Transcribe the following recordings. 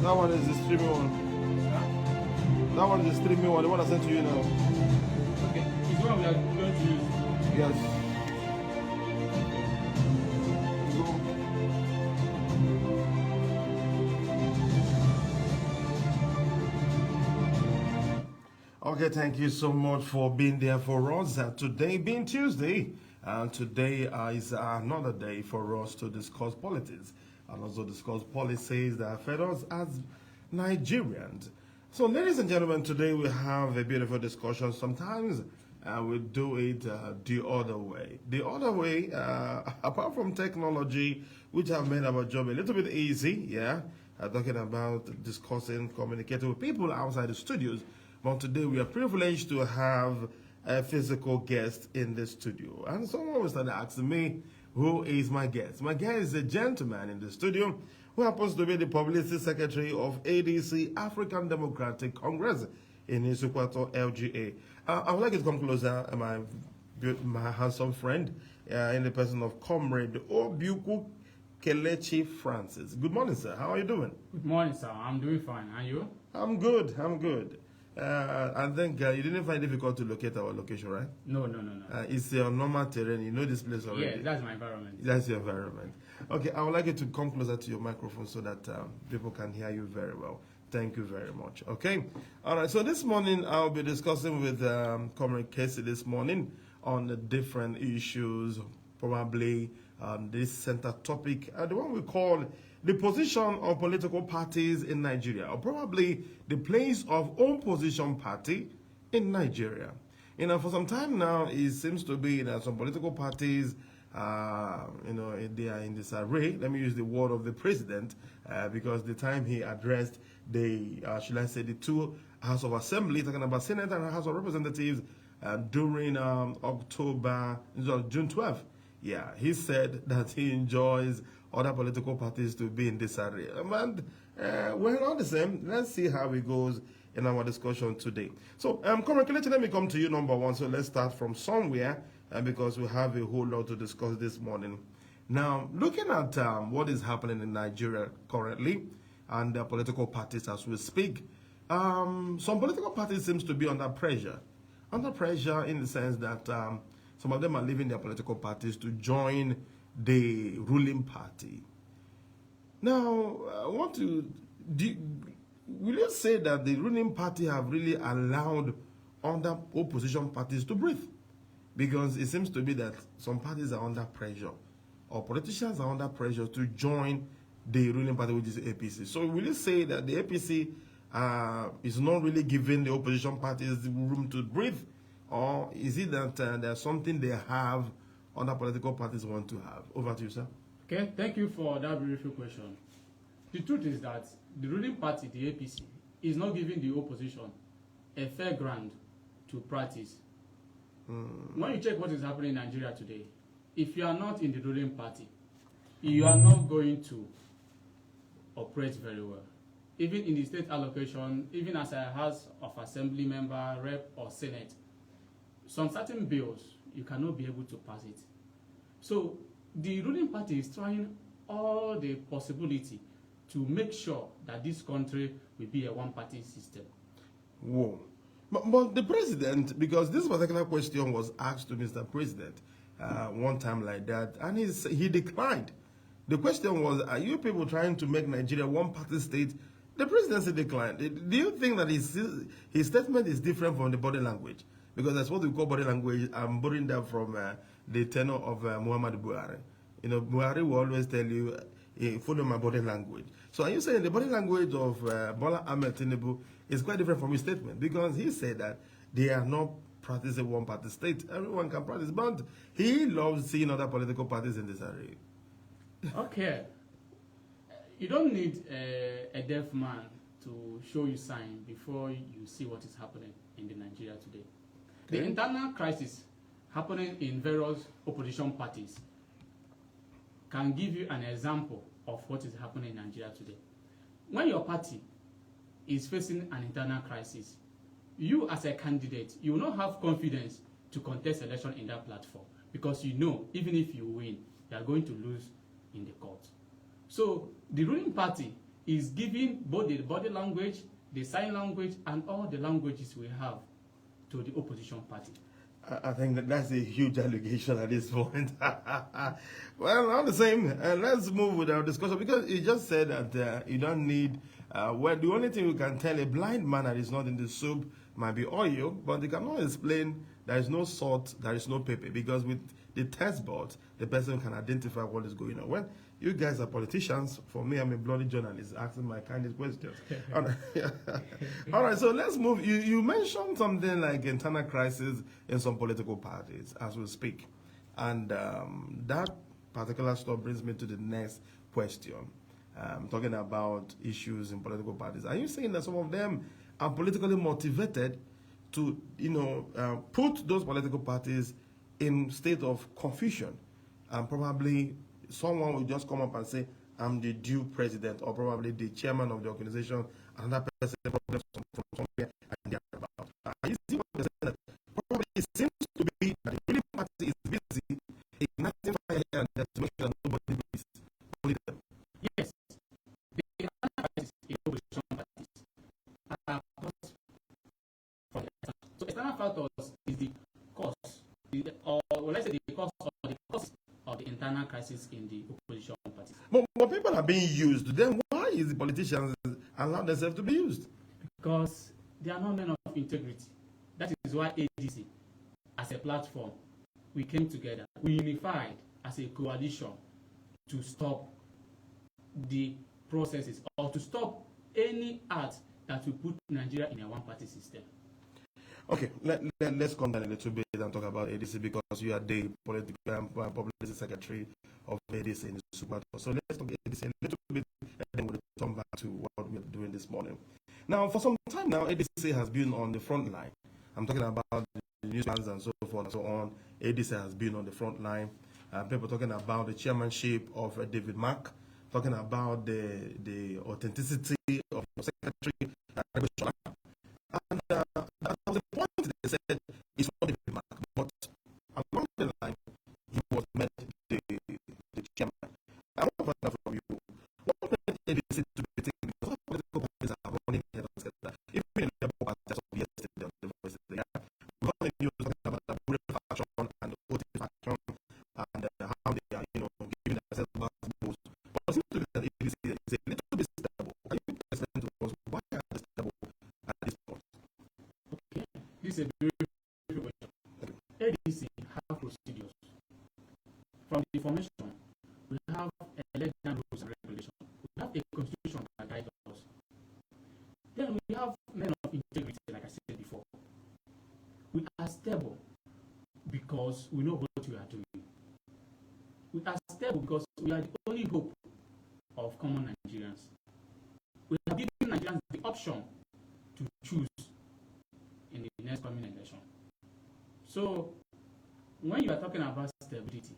That one is the streaming one. Huh? That one is the streaming one. The one I sent to you now. Okay. It's one we are going to use. Yes. Okay, thank you so much for being there for us. Today being Tuesday, and today is another day for us to discuss politics and also discuss policies that affect us as Nigerians. So, ladies and gentlemen, today we have a beautiful discussion. Sometimes we do it the other way. The other way, apart from technology, which have made our job a little bit easy, yeah, talking about discussing, communicating with people outside the studios. But today we are privileged to have a physical guest in the studio. And someone was started asking me, who is my guest? My guest is a gentleman in the studio who happens to be the publicity secretary of ADC African Democratic Congress in Isuikwuato LGA. I would like you to come closer, my handsome friend, in the person of Comrade Obiukwu Kelechi Francis. Good morning, sir. How are you doing? Good morning, sir. I'm doing fine. And you? I'm good. I think you didn't find it difficult to locate our location, right? No. It's your normal terrain. You know this place already. Yeah, that's my environment. That's your environment. Okay, I would like you to come closer to your microphone so that people can hear you very well. Thank you very much. Okay. All right. So this morning I'll be discussing with Comrade Casey this morning on the different issues, probably this center topic, the one we call the position of political parties in Nigeria, or probably the place of opposition party in Nigeria. You know, for some time now, it seems to be that some political parties, they are in disarray. Let me use the word of the president, because the time he addressed the, the two House of Assembly, talking about Senate and House of Representatives during June 12th. Yeah, he said that he enjoys other political parties to be in disarray. And we're not the same. Let's see how it goes in our discussion today. So, Comrade, let me come to you, number one. So let's start from somewhere, because we have a whole lot to discuss this morning. Now, looking at what is happening in Nigeria currently and the political parties as we speak, some political parties seems to be under pressure. Under pressure in the sense that some of them are leaving their political parties to join the ruling party. Now, I want to... will you say that the ruling party have really allowed other opposition parties to breathe? Because it seems to be that some parties are under pressure, or politicians are under pressure to join the ruling party, which is APC. So will you say that the APC is not really giving the opposition parties room to breathe? Or is it that there's something they have other political parties want to have? Over to you, sir. Okay, thank you for that beautiful question. The truth is that the ruling party, the APC, is not giving the opposition a fair ground to practice. When you check what is happening in Nigeria today, if you are not in the ruling party, you are not going to operate very well. Even in the state allocation, even as a House of Assembly member, rep, or Senate, some certain bills, you cannot be able to pass it. So the ruling party is trying all the possibility to make sure that this country will be a one-party system. Whoa. But the president, because this particular question was asked to Mr. President one time like that, and he declined. The question was, are you people trying to make Nigeria one-party state? The presidency declined. Do you think that his statement is different from the body language? Because that's what we call body language. I'm borrowing that from the tenor of Muhammad Buhari. You know, Buhari will always tell you, follow my body language. So are you saying the body language of Bola Ahmed Tinubu is quite different from his statement? Because he said that they are not practicing one-party state. Everyone can practice, but he loves seeing other political parties in this area. Okay. You don't need a deaf man to show you sign before you see what is happening in the Nigeria today. The internal crisis happening in various opposition parties can give you an example of what is happening in Nigeria today. When your party is facing an internal crisis, you as a candidate, you will not have confidence to contest election in that platform, because you know even if you win, you are going to lose in the court. So the ruling party is giving both the body language, the sign language, and all the languages we have to the opposition party. I think that's a huge allegation at this point. Well, all the same, let's move with our discussion, because you just said that you don't need, well, the only thing you can tell a blind man that is not in the soup might be oil, but they cannot explain there is no salt, there is no pepper, because with the test board, the person can identify what is going on. Well, you guys are politicians. For me, I'm a bloody journalist asking my kindest questions. All right. All right, so let's move. You mentioned something like internal crisis in some political parties as we speak. And that particular stuff brings me to the next question. Talking about issues in political parties. Are you saying that some of them are politically motivated to, put those political parties in state of confusion, and probably someone will just come up and say, I'm the due president, or probably the chairman of the organization, another person probably from somewhere, and they're about. You see what you're saying? That probably it seems to be that the ruling party is busy igniting fire and to make sure that nobody is only them. Yes, the parties in opposition parties are caused from the external. So external factors is the cause, or let's say the cause of the cause of the internal crisis in the opposition parties. But people are being used. Then why is the politicians allow themselves to be used? Because they are not men of integrity. That is why ADC, as a platform, we came together, we unified as a coalition to stop the processes, or to stop any act that will put Nigeria in a one-party system. Okay, let's come down a little bit and talk about ADC, because you are the political publicity secretary of ADC in Isuikwuato. So let's talk ADC a little bit, and then we'll come back to what we're doing this morning. Now, for some time now, ADC has been on the front line. I'm talking about the news plans and so forth and so on. ADC has been on the front line. People talking about the chairmanship of David Mark, talking about the authenticity of the secretary. And that was the point they said it's not David Mark, but along the line, he was made the chairman. I want to find out from you, what made ADC to be taken? Because political parties are running head and together. Even in the Labour Party, as of yesterday on the voice, we have the news talking about the Bull faction and the OT faction, and how they are, giving themselves back boost. But it seems to be that ADC is a little bit stable. Can you explain to us why are they stable at this point? Okay, this is a very good question. ADC have procedures. From the formation, we have election rules and regulations. We have a constitution that guides us. Then we have men of integrity, like I said before. We are stable because we know what we are doing. We are stable because we are the only hope of common Nigerians. We are giving Nigerians the option to choose in the next coming election. So, when you are talking about stability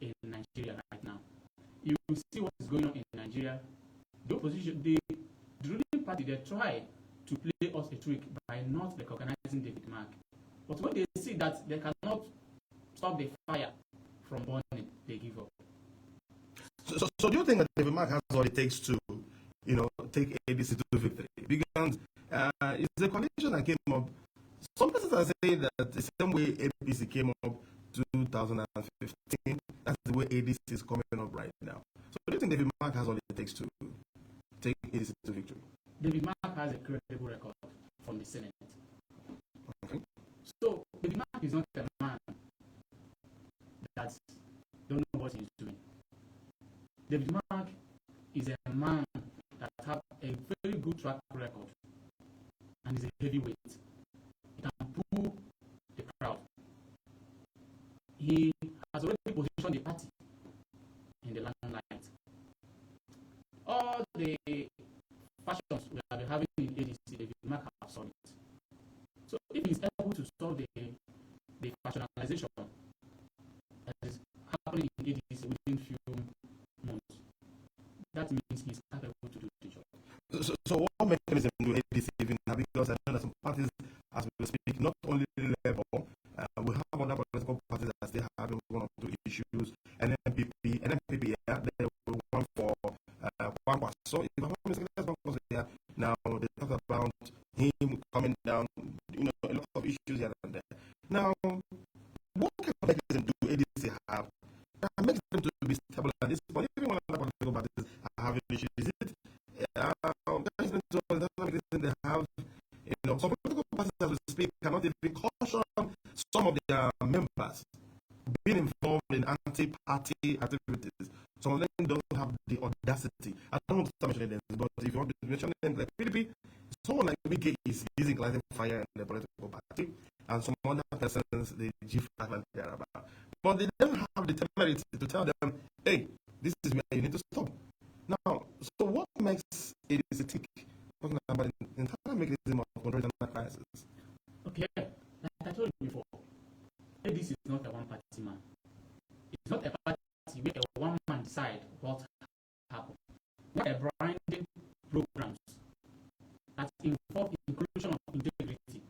in Nigeria right now, you will see what is going on in Nigeria. The opposition, the ruling party, they try to play us a trick by not recognizing David Mark. But when they see that they cannot stop the fire from burning, they give up. So do you think that David Mark has what it takes to, take ADC to victory? Because it's a coalition that came up. Some persons are saying that the same way APC came up 2015, that's the way ADC is coming up right now. So do you think David Mark has what it takes to take ADC to victory? David Mark has a credible record from the Senate. Okay. So David Mark is not a man that don't know what he's doing. David Mark is a man that has a very good track record and is a heavyweight. He can pull the crowd. He has already positioned the party in the limelight. All the factions we have been having in ADC, David Mark have solved it. So if he is able to solve the factionalization that is happening in ADC within few months, that means he is capable to do the job. So what mechanism do ADC even have? Because I know that some parties, as we speak, not only Labour, we have other political parties that still have one or two issues. NPP, yeah, they were one for one. So if I Now they talk about him coming down, a lot of issues here and there. Now, what kind of mechanism do ADC have that makes them to be stable at this point? Even when other political parties are having issues, is it they have, some political parties as we speak cannot even caution some of their members being involved in anti-party activities. Some of them don't have the audacity. I don't want to mention names, but if you want to mention names like PDP, someone like Wike is using lighting fire in the political party, and some other persons, the G5 and thereabout. But they don't have the temerity to tell them, hey, this is where you need to stop. Now, so what makes it a tick? Talking about the entire mechanism of controlling the crisis. Okay, like I told you before, ADC is not a one-party man. It's not a party where a one-man decide what happened. What a branding programs that involve inclusion of integrity,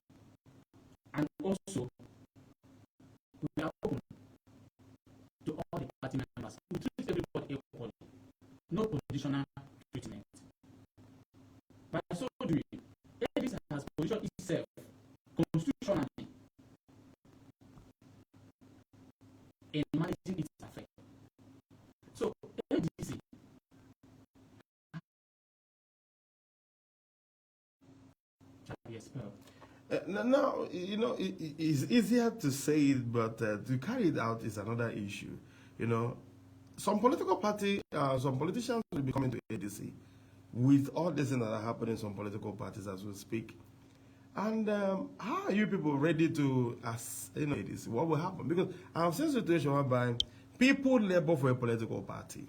and also we are open to all the party members. We treat everybody equally, no positional treatment. By so doing, ADC has positioned itself constitutionally in managing its affairs. So ADC shall be expelled. Now, it's easier to say it, but to carry it out is another issue. Some political party, some politicians will be coming to ADC with all this things that are happening in some political parties as we speak. And how are you people ready to, ADC? What will happen? Because I've seen a situation whereby people labor for a political party.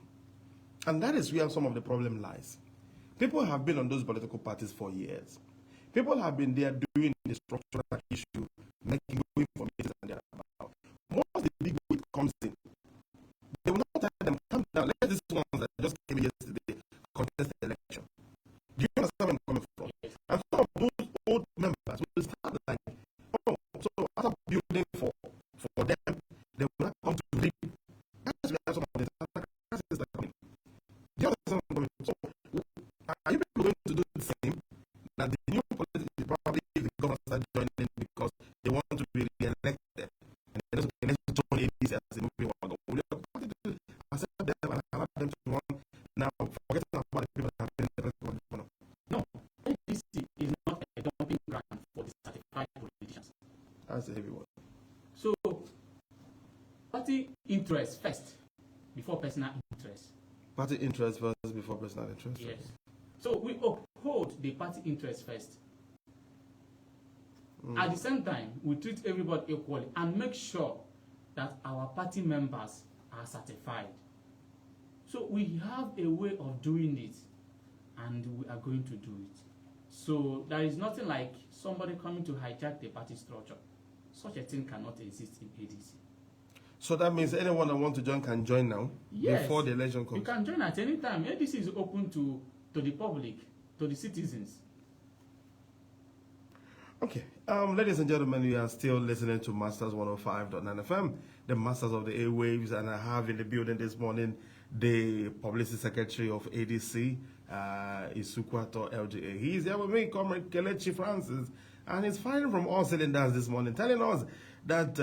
And that is where some of the problem lies. People have been on those political parties for years. People have been there doing the structural issue, making going for meetings and thereabout. Once the big weight comes in, they will not tell them, come down, let this one that just came yesterday contest the election. Do you understand where I'm coming from? And some of those old members will start like, so after building for them, they will not come to reap. That's where some of the crises are coming. Do you understand where I'm coming from? So, are you people going to do the same? That the new politics probably the government start joining because they want to be re-elected. And they just join ADC as a moving one. We are going to accept them and allow them to run. Now, forgetting about the people that have been in the president. No, ADC is not a dumping ground for the certified politicians. That's a heavy one. So, party interest first, before personal interest. Party interest first before personal interest? Yes. So, we uphold the party interest first. At the same time, we treat everybody equally and make sure that our party members are certified. So we have a way of doing it, and we are going to do it. So there is nothing like somebody coming to hijack the party structure. Such a thing cannot exist in ADC. So that means anyone that wants to join can join now? Yes. Before the election comes? You can join at any time. ADC is open to the public, to the citizens. Okay, ladies and gentlemen, you are still listening to Masters 105.9 FM, the Masters of the Airwaves, and I have in the building this morning the Publicity Secretary of ADC, Isuikwuato LGA. He is here with me, Comrade Kelechi Francis, and he's firing from all cylinders this morning, telling us that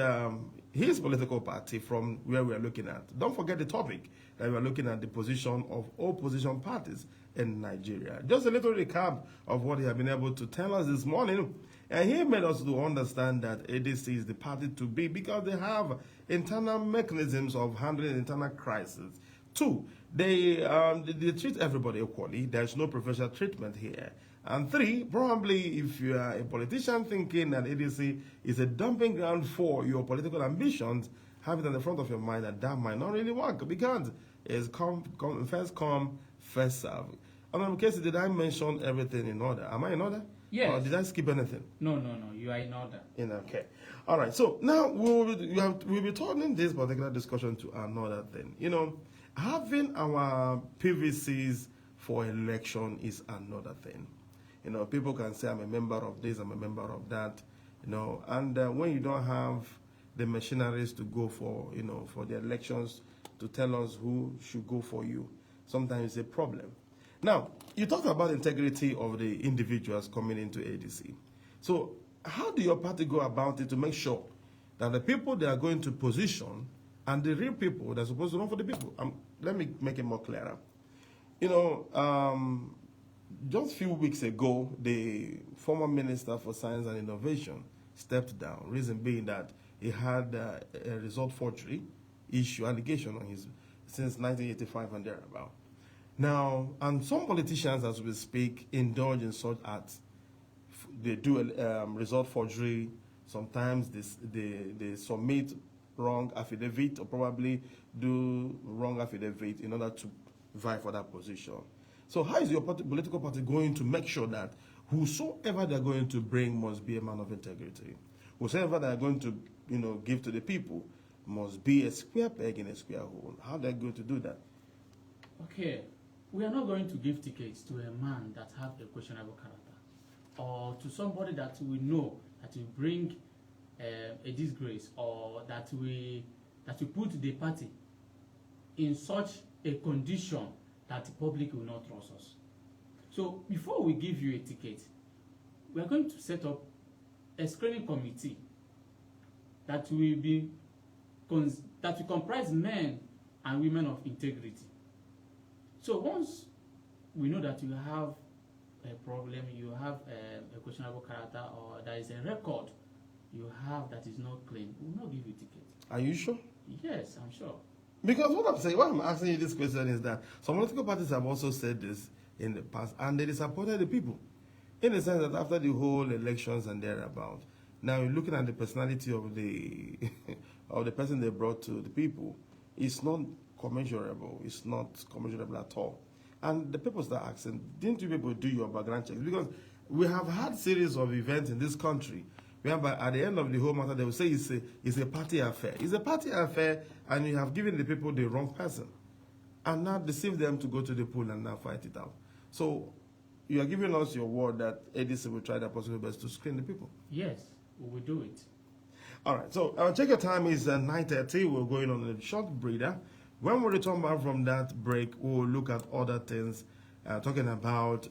his political party, from where we are looking at, don't forget the topic, that we are looking at the position of opposition parties in Nigeria. Just a little recap of what he has been able to tell us this morning. And he made us to understand that ADC is the party to be because they have internal mechanisms of handling internal crises. Two, they treat everybody equally. There's no preferential treatment here. And three, probably if you are a politician thinking that ADC is a dumping ground for your political ambitions, have it in the front of your mind that might not really work because it's first come, first serve. And in case, did I mention everything in order? Am I in order? Yes. Or did I skip anything? No. You are in order. Okay. All right. So now we'll be turning this particular discussion to another thing. Having our PVCs for election is another thing. People can say I'm a member of this, I'm a member of that. And when you don't have the machineries to go for the elections to tell us who should go for you, sometimes it's a problem. Now, you talked about integrity of the individuals coming into ADC. So, how do your party go about it to make sure that the people they are going to position and the real people that are supposed to run for the people? Let me make it more clearer. You know, just a few weeks ago, the former Minister for Science and Innovation stepped down. Reason being that he had a result forgery issue allegation on his since 1985 and thereabout. Now, and some politicians, as we speak, indulge in such acts. They do a result forgery. Sometimes they submit wrong affidavit or probably do wrong affidavit in order to vie for that position. So how is your political party going to make sure that whosoever they're going to bring must be a man of integrity? Whosoever they're going to, you know, give to the people must be a square peg in a square hole. How are they going to do that? Okay, we are not going to give tickets to a man that have a questionable character or to somebody that we know that will bring a disgrace or that we put the party in such a condition that the public will not trust us. So before we give you a ticket, we are going to set up a screening committee that will be that will comprise men and women of integrity. So once we know that you have a problem, you have a questionable character, or there is a record you have that is not clean, we will not give you a ticket. Are you sure? Yes, I'm sure. Because what I'm asking you this question is that some political parties have also said this in the past, and they disappointed the people. In the sense that after the whole elections and thereabout, now you're looking at the personality of the of the person they brought to the people, it's not commensurable. It's not commensurable at all. And the people start asking, didn't you people do your background checks? Because we have had series of events in this country whereby at the end of the whole matter, they will say it's a party affair. It's a party affair, and you have given the people the wrong person. And now deceive them to go to the pool and now fight it out. So you are giving us your word that ADC will try their possible best to screen the people. Yes, we will do it. All right, so check your time is 9:30. We're going on a short breather. When we return back from that break, we'll look at other things, talking about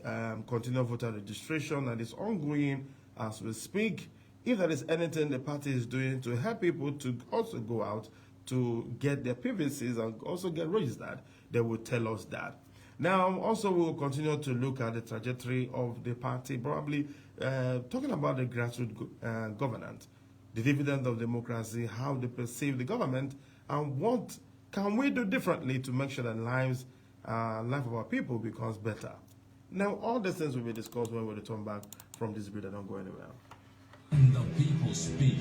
continual voter registration that is ongoing as we speak. If there is anything the party is doing to help people to also go out to get their PVCs and also get registered, they will tell us that. Now, also, we will continue to look at the trajectory of the party, probably talking about the grassroots governance, the dividend of democracy, how they perceive the government, and what can we do differently to make sure that life of our people becomes better. Now, all these things will be discussed when we return back from this break. Don't go anywhere. The people speak.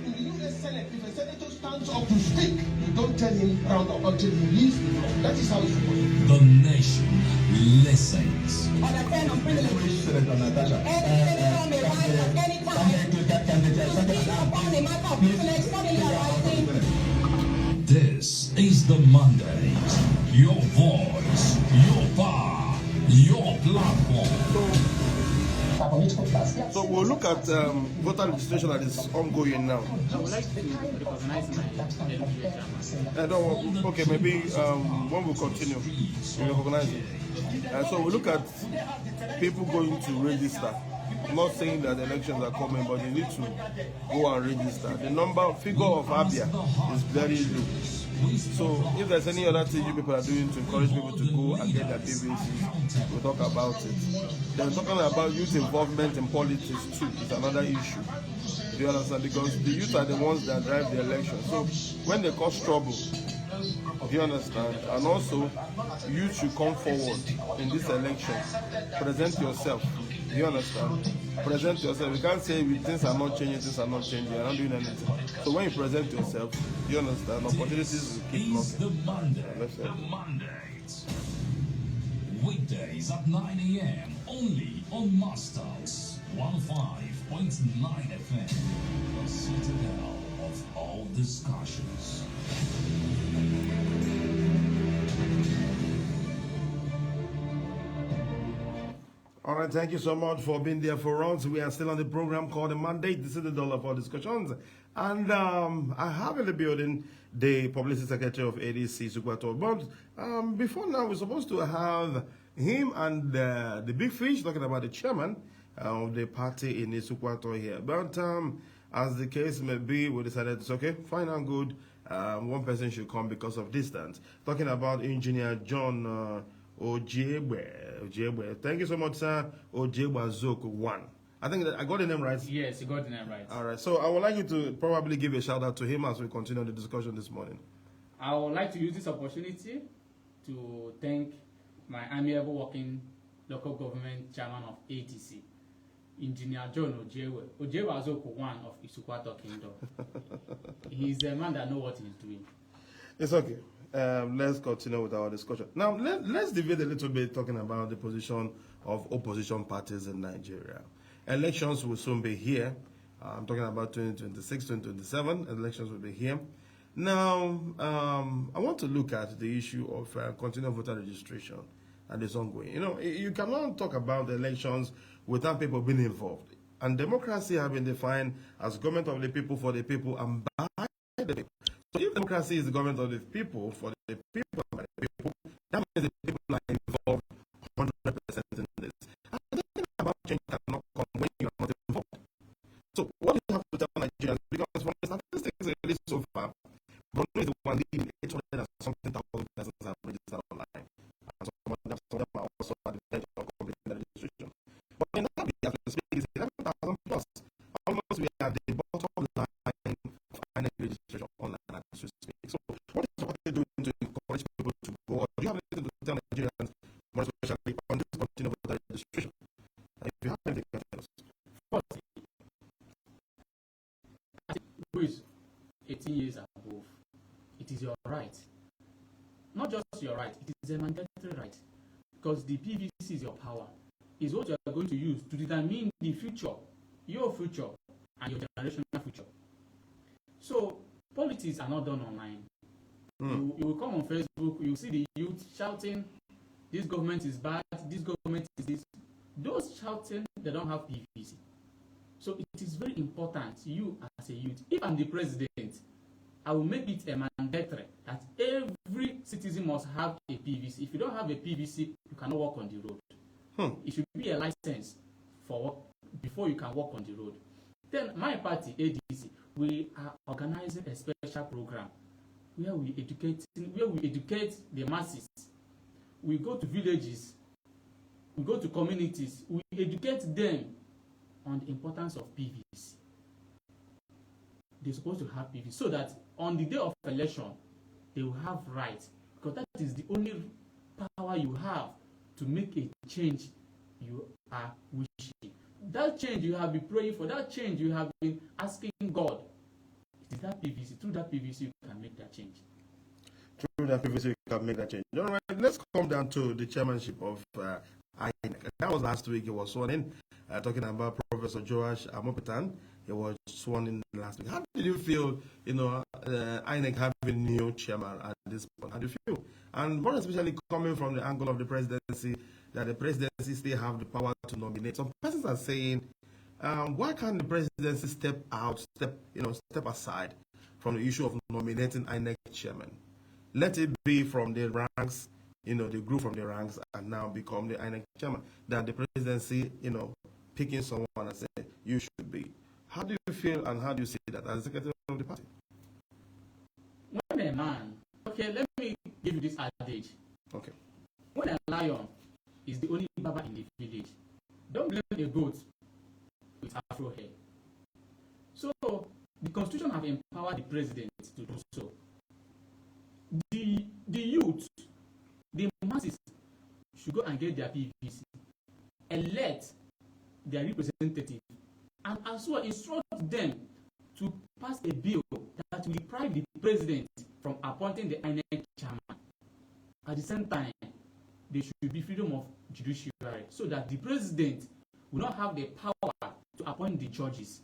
In the US Senate, if a senator stands up to speak, you don't tell him round up until he leaves the floor. That is how it's supposed to be. The nation listens. On a pen of privilege. Senator Natasha. Anytime may rise at any time. To speak upon the matter of privilege, suddenly arising. This is the mandate. Your voice, your power, your platform. So we'll look at voter registration that is ongoing now. I would like to recognize my LGA. Okay, maybe when we continue, we recognize it. So we look at people going to register. I'm not saying that the elections are coming, but they need to go and register. The figure of Abia is very low. So if there's any other thing you people are doing to encourage people to go and get their PVCs, we'll talk about it. Then talking about youth involvement in politics too is another issue. Do you understand? Because the youth are the ones that drive the election. So when they cause trouble, do you understand? And also, you should come forward in this election. Present yourself. Do you understand? Present yourself. You can't say things are not changing, things are not changing, you're not doing anything. So when you present yourself, do you understand? Opportunities will keep knocking. The mandate. Weekdays at 9 a.m. only on Masters 105.9 FM. The citadel of all discussions. All right, thank you so much for being there for us. We are still on the program called The Mandate. This is the dollar for discussions. And I have in the building the Publicity Secretary of ADC Isuikwuato. But before now, we're supposed to have, him and the big fish, talking about the chairman of the party in Isuikwuato here. But as the case may be, we decided it's okay, fine and good. One person should come because of distance. Talking about Engineer John Ojegbe. Thank you so much, sir. Ojegbe Zoku 1. I think that I got the name right. Yes, you got the name right. All right. So I would like you to probably give a shout out to him as we continue the discussion this morning. I would like to use this opportunity to thank my amiable working local government chairman of ADC, Engineer John Ojegbe. Ojegbe Azoku 1 of Isuikwuato Kingdom. He's a man that knows what he's doing. It's okay. Let's continue with our discussion. Now, let's debate a little bit talking about the position of opposition parties in Nigeria. Elections will soon be here. I'm talking about 2026, 2027. Elections will be here. Now, I want to look at the issue of continual voter registration and it's ongoing. You know, you cannot talk about the elections without people being involved. And democracy has been defined as government of the people, for the people, and by the people. So if democracy is the government of the people, for the people, and by the people, that means the people are involved 100% in this. And thinking about change cannot come when you are not involved. So what do you have to tell Nigerians? Because from the statistics released so far, Borno is the one leading 800 and something thousand persons have registered online. And some of them are also at the edge of completing the registration. But in Abia, as we speak, it's 11,000 plus. Almost we are at the bottom line of INEC registration online as we speak. So what is what they doing to encourage people to go? Or do you have anything to tell Nigerians, more especially on this continue with the registration? If you have anything to tell us. First, who is 18 years above, it is your right. Not just your right, it is a mandatory right. Because the PVC is your power. Is what you are going to use to determine the future, your future, and your generational future. So, politics are not done online. You will come on Facebook, you see the youth shouting, this government is bad, this government is this. Those shouting, they don't have PVC. So it is very important, you as a youth, if I'm the president, I will make it a mandatory that every citizen must have a PVC. If you don't have a PVC, you cannot walk on the road. It should be a license for work before you can walk on the road. Then my party, ADC, we are organizing a special program where we educate the masses. We go to villages, we go to communities, we educate them on the importance of PVC. They're supposed to have PVC so that on the day of election, they will have rights, because that is the only power you have to make a change you are wishing. That change you have been praying for, that change you have been asking God. It is that PVC, through that PVC you can make that change. Through that PVC you can make that change. All right, let's come down to the chairmanship of INEC. That was last week. He was sworn in, talking about Professor Joash Amopetan. He was sworn in last week. How did you feel, INEC having a new chairman at this point? How do you feel? And more especially coming from the angle of the presidency, that the presidency still have the power to nominate. Some persons are saying, why can't the presidency step aside from the issue of nominating INEC chairman? Let it be from the ranks, the group from the ranks, and now become the INEC chairman. That the presidency, picking someone and saying, you should be. How do you feel and how do you see that as secretary of the party? When a man, okay, let me give you this adage. Okay. When a lion is the only baba in the village, don't blame a goat with afro hair. So, the constitution have empowered the president to do so. The youth, the masses, should go and get their PVC, elect their representative, and as well instruct them to pass a bill that will deprive the president from appointing the INEC chairman. At the same time, there should be freedom of judiciary so that the president will not have the power to appoint the judges.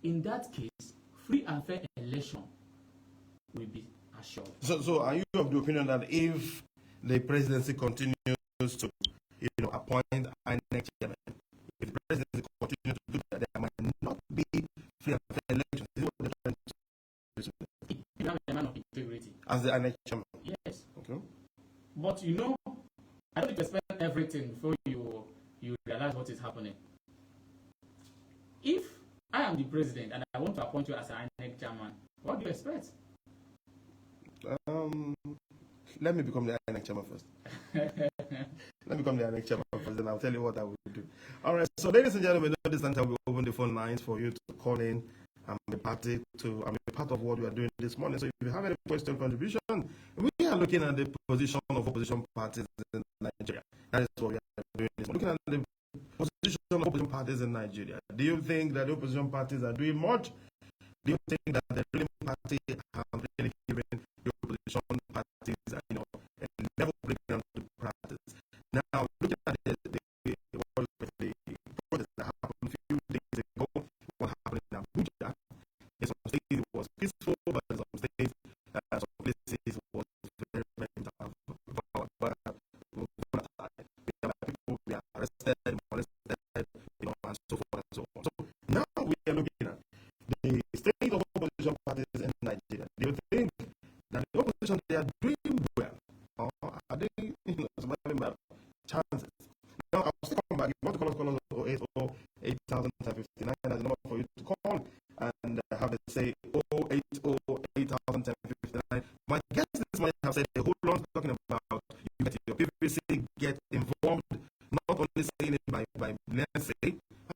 In that case, free and fair election will be assured. So are you of the opinion that if the presidency continues to appoint INEC chairman, if the presidency continues to do that, there might not be free and fair elections? You have a man of integrity. As the INEC chairman? Yes. Okay. But I don't need to spend everything before you realize what is happening. If I am the president and I want to appoint you as an INEC chairman, what do you expect? Let me become the INEC chairman first. Let me become the INEC chairman first, then I'll tell you what I will do. All right, so ladies and gentlemen, at this time we'll open the phone lines for you to call in and be part of what we are doing this morning. So if you have any question, contribution, we are looking at the position of opposition parties in Nigeria. That is what we are doing this morning. Looking at the position of opposition parties in Nigeria. Do you think that the opposition parties are doing much? Do you think that the ruling party have really given the opposition parties, a level breakdown to practice? Now, looking at the protest that happened a few days ago, what happened in Abuja, in some states it was peaceful, but in some states, some places it was very, very volatile. People were arrested, molested, and so forth and so on. So now we are looking at the state of opposition parties in Nigeria. Do you think that the opposition, they are doing well, or are they surviving by chances? Now, I'll still come back. If you want to call us 080-8059, that's the number for you to call and have it say 080-8059. My guest this morning have said a whole lot talking about you get your PVC, get involved, not only saying it by let's say,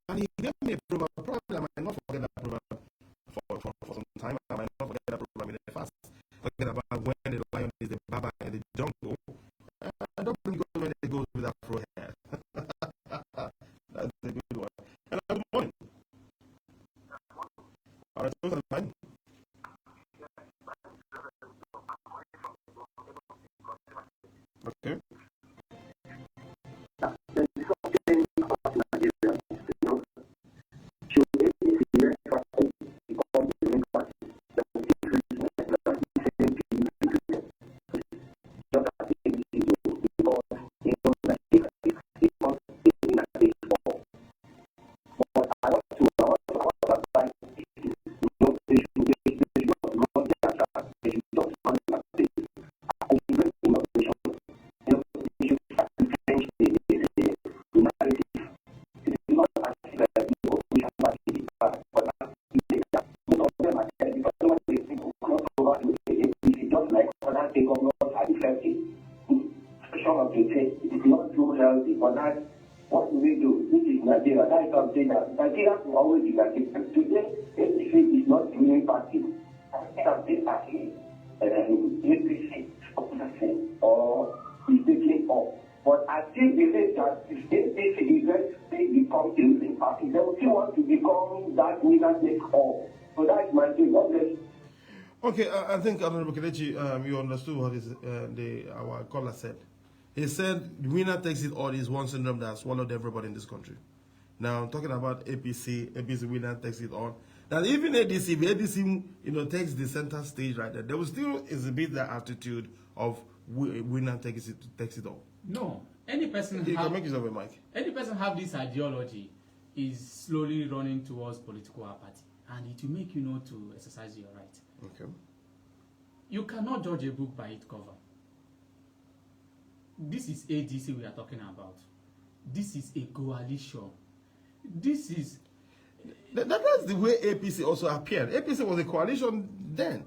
and he gave me a program. Probably I might not forget that program for some time. I might not forget that program in the fast. Forget about when the lion is the baba in the jungle. I don't think when it goes with that pro hair. That's a good one. Hello, good morning. All right, so fine. Okay. What do we do? This is Nigeria. That is something that Nigeria will always be like it. Today, ADC is not the ruling party. Something like ADC or is taking off. But I still believe that if ADC eventually becomes the ruling party, they will still want to become that winner take all. So that is my thing. God bless you. Okay, I think Honorable Kelechi, you understood what our caller said. He said, the winner takes it all is one syndrome that has swallowed everybody in this country. Now, talking about APC winner takes it all. That even ADC, takes the center stage right there. There will still exhibit that attitude of winner takes it all. No, any person can make use of a mic. Any person have this ideology is slowly running towards political apathy, and it will make you know to exercise your right. Okay. You cannot judge a book by its cover. This is ADC we are talking about. This is a coalition. This is... That's the way APC also appeared. APC was a coalition then.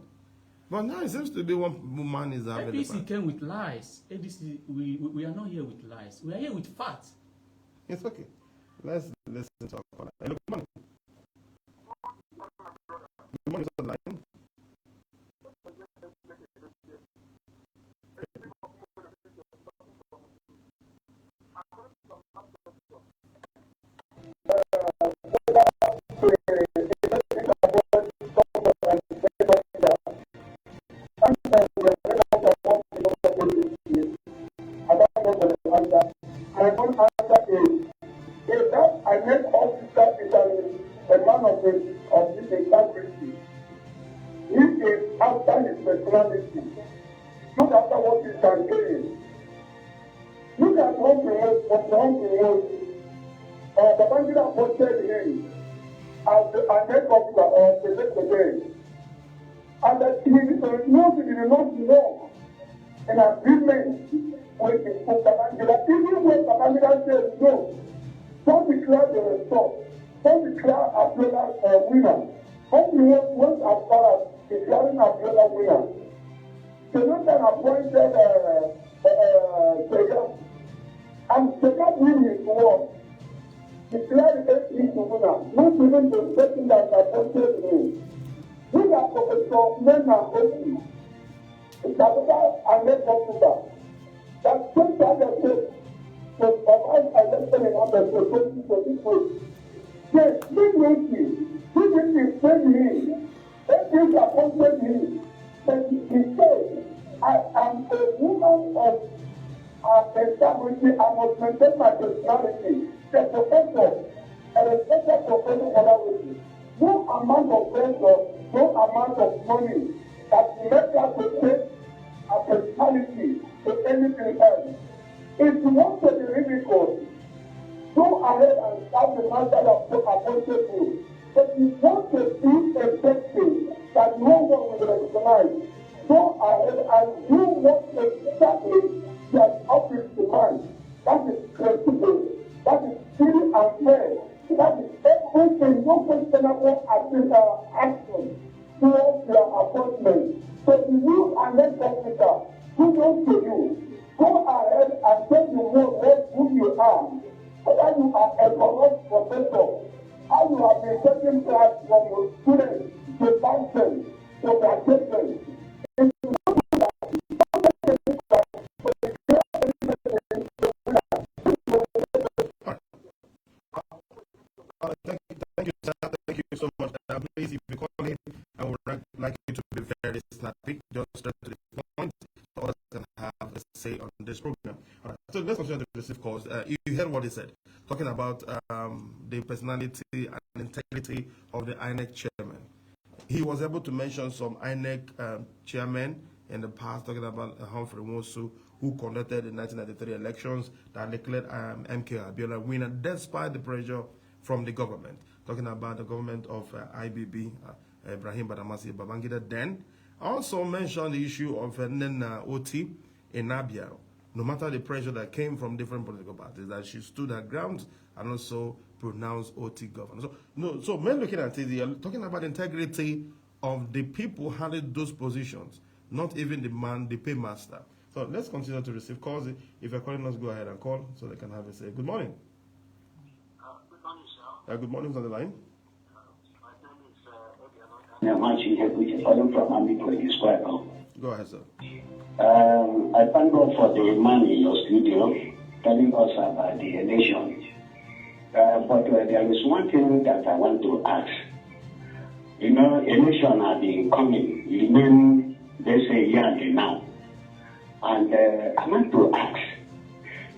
But now it seems to be one man is having APC came with lies. ADC, we are not here with lies. We are here with facts. It's okay. Let's listen to our caller. Hello, good morning. Good morning, Mr. Lion. Look after what is campaigning. Look at what he was. The bandit appointed him as the head officer of the next day. And that he knows he did not belong an agreement with the Babangida. Even when Babangida says no, don't declare the result, don't declare Abiola a winner. When you went as far as declaring Abiola winner, the Jonathan appointed Sega, and Sega win his war. Declared APC winner, not even the person that appointed him. We are Professor Mena Osi, Sabata and Lake October. That same time they said, to provide election in Abia for 2023. Yes, PDP paid me, APC appointed me, but he said, I am a woman of integrity, I must maintain my personality. The professor, a respected professor for that reason. No amount of pressure, no amount of money that will make us to take a personality to anything else. If you want to be ridiculed, go ahead and start the matter of appointed you. But if you want to be a person that no one will recognize, go ahead and do what exactly that office demands. That is credible. That is free and fair. That is everything, no questionable action towards your appointment. So if you are not officer, who knows to you, go ahead and tell the world who you are. Whether you are a corrupt professor, how you have been taking class from students to functions to graduations. Thank you, sir. Thank you so much. Please, if you call in, I would like you to be very snappy, just straight to the point, so others can have a say on this program. All right. So let's continue to receive calls. You heard what he said, talking about the personality and integrity of the INEC chairman. He was able to mention some INEC chairmen in the past, talking about Humphrey Mosu, who conducted the 1993 elections that declared MK Abiola winner despite the pressure from the government. Talking about the government of IBB, Ibrahim Badamasi Babangida then. Also mentioned the issue of Nena Oti in Abia. No matter the pressure that came from different political parties, that she stood her ground and also pronounced Oti governor. So men looking at it, they are talking about integrity of the people handling those positions, not even the man, the paymaster. So let's continue to receive calls. If you're calling us, go ahead and call so they can have a say. Good morning. Good morning, sir. Good morning, who's on the line? My name is calling from Isuikwuato. Go ahead, sir. I thank God for the man in your studio telling us about the election. But there is one thing that I want to ask. You know, election have been coming. You mean they say year and now. And I want to ask,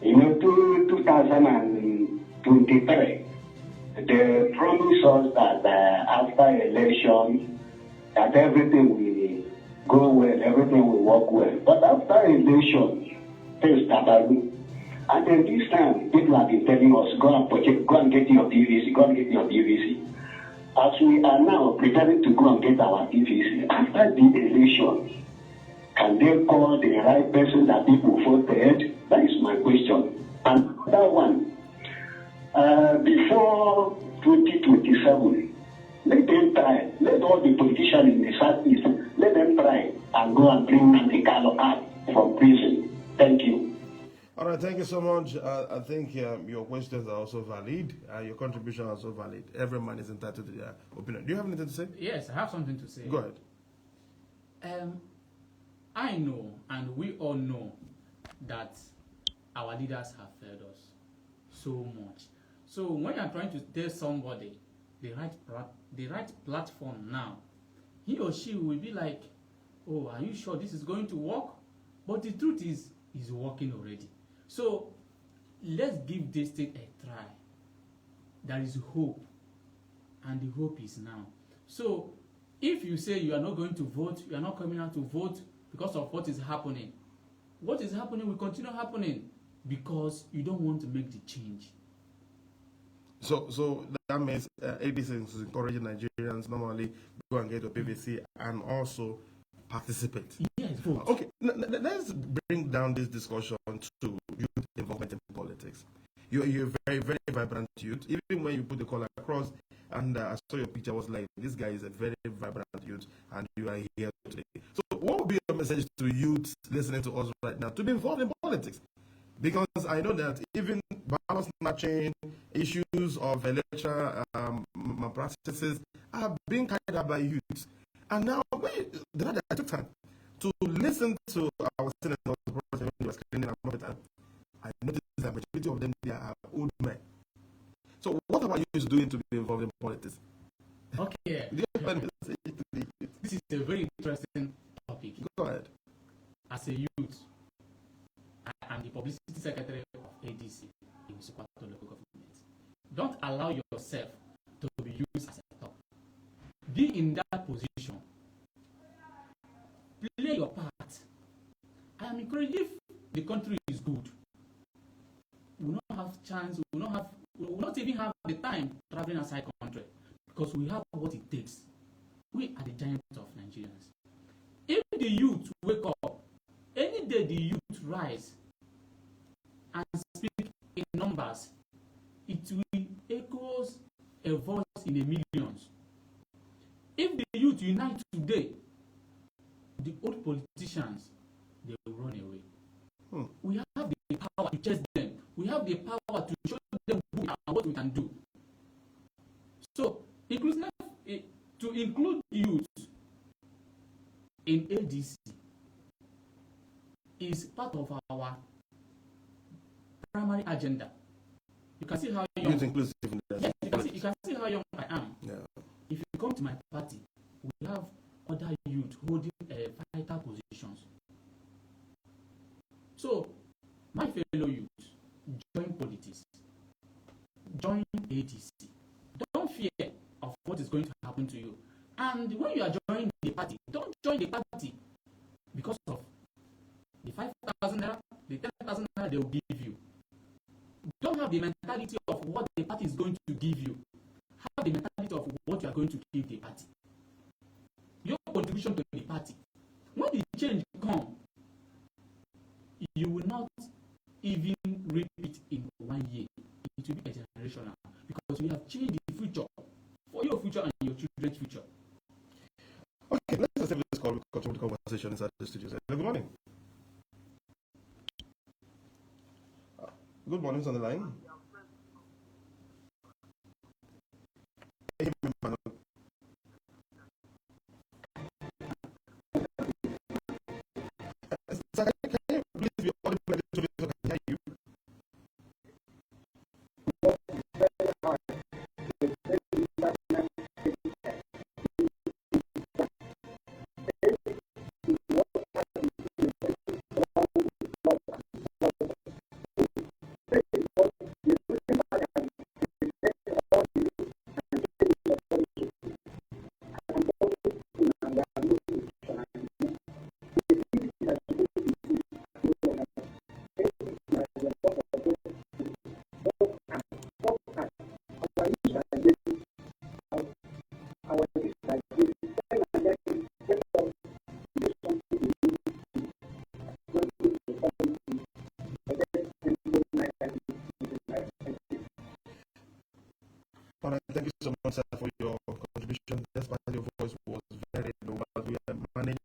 you know, 2023, they promised us that after election, that everything will go well, everything will work well. But after election, things start. And then this time, people have been telling us, go and get your PVC, go and get your PVC. As we are now preparing to go and get our PVC, after the election, can they call the right person that people voted? That is my question. And that one, before 2027, let them try. Let all the politicians in the Southeast, let them try and go and bring the Carlo out from prison. Thank you. All right, thank you so much. I think your questions are also valid. Your contribution are also valid. Every man is entitled to their opinion. Do you have anything to say? Yes, I have something to say. Go ahead. I know, and we all know, that our leaders have failed us so much. So when you're trying to tell somebody the right platform now, he or she will be like, oh, are you sure this is going to work? But the truth is, it's working already. So let's give this thing a try. There is hope, and the hope is now. So if you say you are not going to vote, you are not coming out to vote because of what is happening will continue happening because you don't want to make the change. So that means ADC is encouraging Nigerians normally go and get a PVC and also participate. Yes, vote. Okay, let's bring down this discussion to youth involvement in politics. You're a very, very vibrant youth. Even when you put the collar across, and I saw your picture, I was like, this guy is a very vibrant youth, and you are here today. So what would be your message to youth listening to us right now to be involved in politics? Because I know that even ballot snatching, issues of electoral practices are being carried out by youth. And now, the other day I took time to listen to our senators when they were screening about it, I noticed that majority of them, they are old men. So what about you doing to be involved in politics? Okay. This is a very interesting topic. Go ahead. As a youth, I am the publicity secretary of ADC Isuikwuato local government. Don't allow yourself to be used as a top. Be in that position. Play your part. I am encouraged. If the country is good, we will not have chance. We will not even have the time traveling outside country because we have what it takes. We are the giants of Nigerians. If the youth wake up, any day the youth rise and speak in numbers, it will echo a voice in the millions. If the youth unite today, the old politicians, they will run away. We have the power to chase them. We have the power to show them who we are and what we can do. So, to include youth in ADC is part of our primary agenda. You can see how young. Youth inclusive. Yes, you can see how young I am. Yeah. If you come to my party, we have other youth holding vital positions. So, my fellow youth, join politics. Join ADC. Don't fear of what is going to happen to you. And when you are joining the party, don't join the party because of the 5,000 naira, the 10,000 naira they will give you. Don't have the mentality of what the party is going to give you. Have the mentality of what you are going to give the party. Your contribution to the party. When the change comes, you will not even repeat in 1 year. It will be a generational because we have changed the future for your future and your children's future. Okay, let's just have this call. We continue the conversation inside the studio. Good morning. Good morning, on the line. Can you please be audible so I can hear you? Thank you so much, sir, for your contribution. Despite your voice was very low, but we managed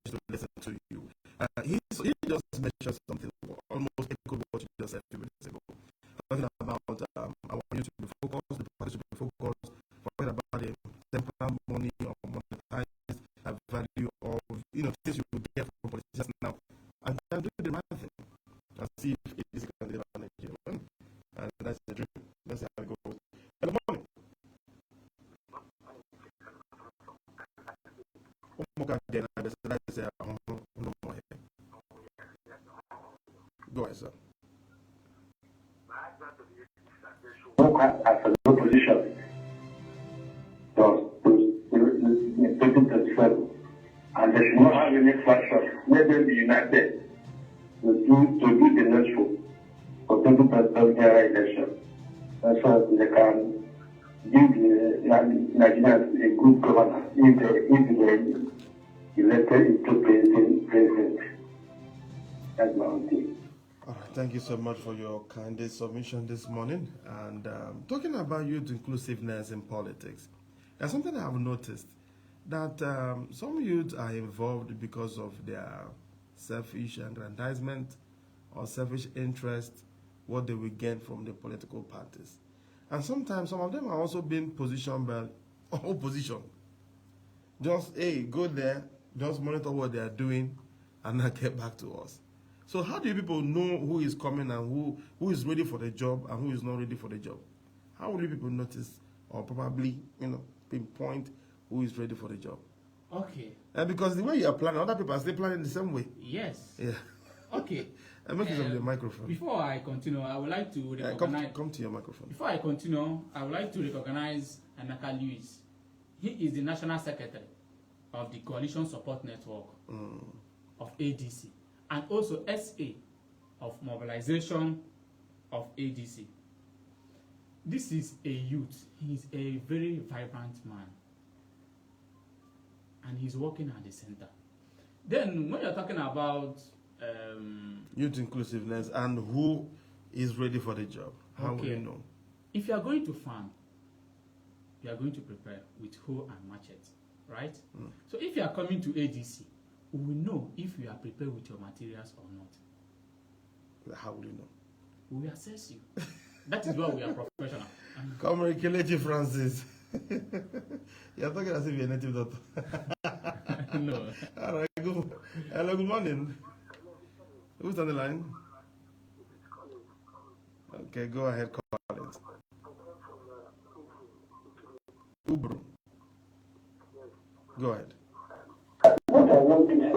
to listen to you. He just mentioned something almost echoed what you just said a few minutes ago. Talking about I want you to be focused, the party should be focused, talking about the temporal money or monetized value of things you will get from politicians now, and then do the right thing and see if it is can deliver Nigeria. And that's the dream. That's how it goes. Good morning. Go ahead, sir. As a low position to 2027, and they should not have any faction. Let them be united to do the needful for 2027 general election. So they can give the Nigerians a good governor if they elected into president. That's my own thing. All right, thank you so much for your kind submission this morning. And talking about youth inclusiveness in politics, there's something I've noticed, that some youth are involved because of their selfish aggrandizement or selfish interest, what they will get from the political parties. And sometimes some of them are also being positioned by opposition. Just, hey, go there, just monitor what they are doing, and then get back to us. So how do you people know who is coming and who is ready for the job and who is not ready for the job? How will you people notice or probably, pinpoint who is ready for the job? Okay. Because the way you are planning, other people are still planning the same way. Yes. Yeah. Okay. I'm making of the microphone. Before I continue, I would like to recognize... come to your microphone. Before I continue, I would like to recognize Anaka Lewis. He is the National Secretary of the Coalition Support Network of ADC, and also SA of Mobilization of ADC. This is a youth. He is a very vibrant man, and he's working at the center. Then, when you're talking about youth inclusiveness and who is ready for the job, how will you know? If you are going to farm, you are going to prepare with hoe and machete, right? So if you are coming to ADC, we will know if you are prepared with your materials or not. How will you know? We will assess you. That is why we are professional. Comrade Kelechi Francis. You're talking as if you're a native doctor. No. All right, hello, good morning. Who's on the line? Okay, go ahead, call it. Uturu. Go ahead. What I want to say,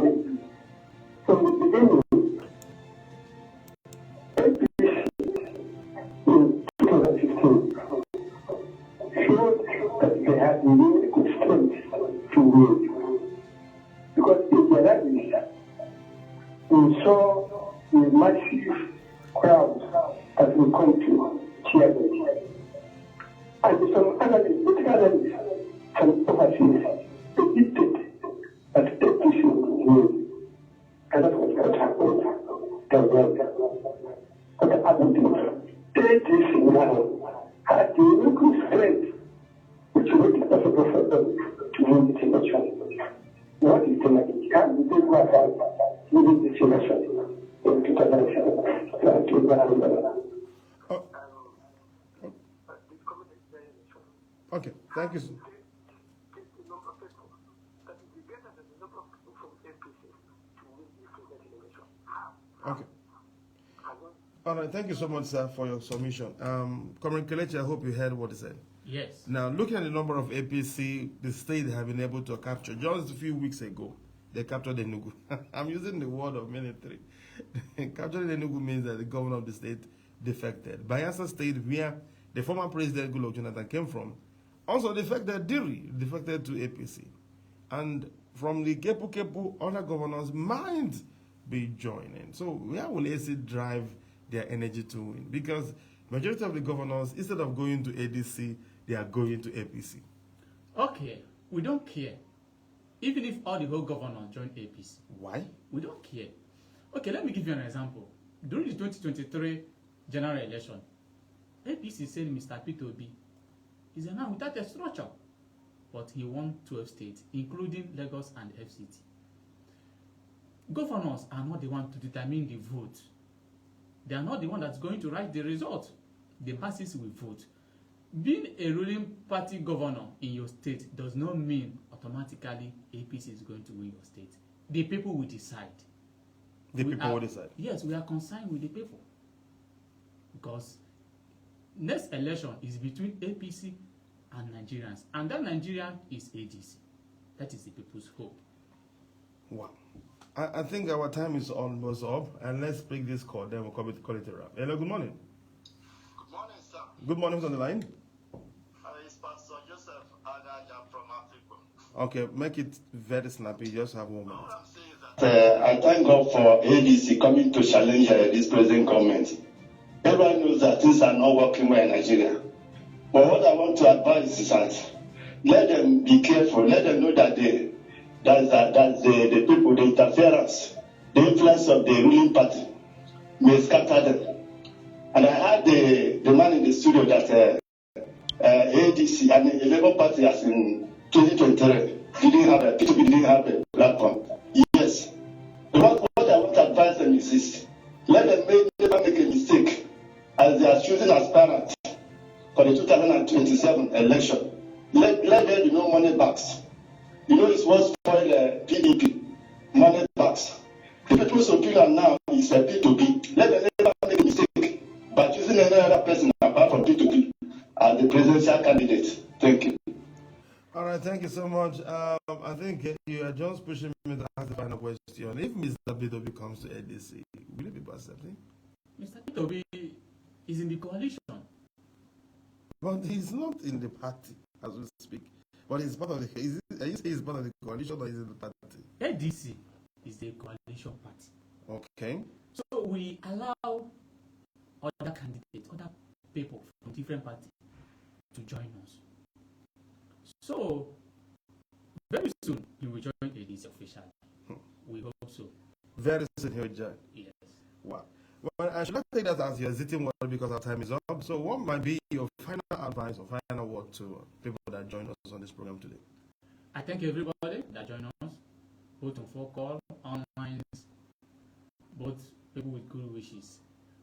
from the beginning, APC in 2015 showed that they had really good strength to win. Because in the rallies, we saw a massive crowd as we come to cheer them. And some analysts from overseas predicted that APC would win. And that was what happened. But I believe APC now had the local strength which made it possible for them to win this election. What is the next? Can we do what winning this election in 2007? Okay, thank you. Okay. All right, thank you so much, sir, for your submission. Comrade Kelechi, I hope you heard what he said. Yes. Now, looking at the number of APC, the state have been able to capture, just a few weeks ago, they captured Enugu. I'm using the word of military. Capturing Enugu means that the governor of the state defected. Bayelsa State, where the former president Goodluck Jonathan came from, also defected defected to APC. And from the Kepu, other governors might be joining. So where will AC drive their energy to win? Because majority of the governors, instead of going to ADC, they are going to APC. Okay, we don't care. Even if all the whole governors join APC. Why? We don't care. Okay, let me give you an example. During the 2023 general election, APC said Mr. Peter Obi is a man without a structure, but he won 12 states, including Lagos and FCT. Governors are not the one to determine the vote. They are not the one that's going to write the result. The masses will vote. Being a ruling party governor in your state does not mean automatically APC is going to win your state. The people will decide. The people will decide? Yes, we are concerned with the people. Because next election is between APC and Nigerians. And that Nigerian is ADC. That is the people's hope. Wow. I think our time is almost up, and let's break this call, then we'll call it a wrap. Hello, good morning. Good morning, sir. Good morning, who's on the line? It's Pastor Joseph Agaja from Africa. Okay, make it very snappy, just have 1 minute. All I'm saying is that I thank God for ADC coming to challenge this present government. Everyone knows that things are not working well in Nigeria. But what I want to advise is that let them be careful, let them know that that's the people, the interference the influence of the ruling party may scatter them. And I heard the man in the studio that ADC and the Labour Party, as in 2023, PTP didn't have a platform. Yes. But what I want to advise them is this: let them never make a mistake as they are choosing aspirants for the 2027 election. Let there be no money backs. You know, it's what spoiled PDP. Money backs. The people's opinion now is P2P. Let them never make a mistake by choosing any other person apart from P2P as the presidential candidate. Thank you. All right, thank you so much. I think you are just pushing me to ask the final question. If Mr. P2P comes to ADC, will it be accepting? Mr. P2P is in the coalition. But he's not in the party as we speak. But he's part of the. Are you saying he's part of the coalition or is in the party? ADC is the coalition party. Okay. So we allow other candidates, other people from different parties to join us. So very soon he will join ADC officially. We hope so. Very soon he will join. Yes. Wow. Well, I should not take that as your sitting word because our time is up. So what might be your final advice or final word to people that join us on this program today? I thank everybody that joined us, both on phone call, online, both people with good wishes.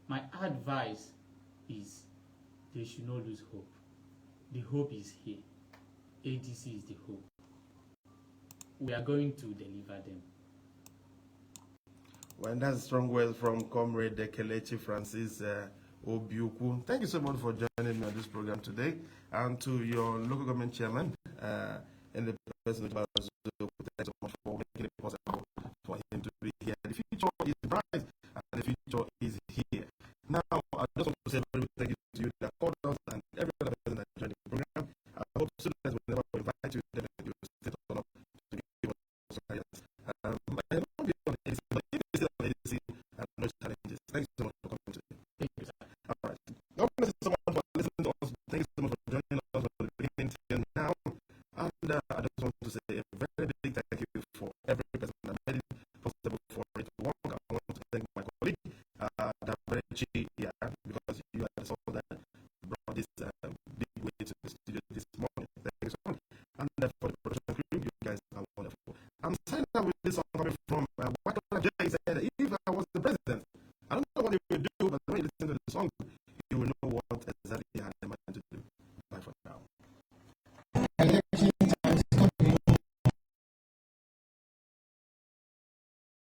My advice is they should not lose hope. The hope is here. ADC is the hope. We are going to deliver them. Well, that's a strong word from Comrade Kelechi Francis Obiukwu. Thank you so much for joining me on this program today. And to your local government chairman and the person thank you so much for making it possible for him to be here. The future is bright and the future is here. Now, I just want to say a very big thank you to you that called us and every other person that joined the program. I hope students will never invite you, then you will stay on up to give us guidance. I don't be on ADC, but if you stay on ADC and no challenges. Thank you so much for coming today. Thank you, sir. All right. God bless you so much for listening to us. Thank you so much for joining us from the beginning till now. And I just want to say a very big thank you for every person that made it possible for it to work. I want to thank my colleague, Dabarechi, because you are the soul that brought this big way to the studio this morning. Thank you so much. And for the production crew, you guys are wonderful. I'm signing up with this song coming from J. said, if I was the president, I don't know what he would do, but when you listen to the song, you will know what exactly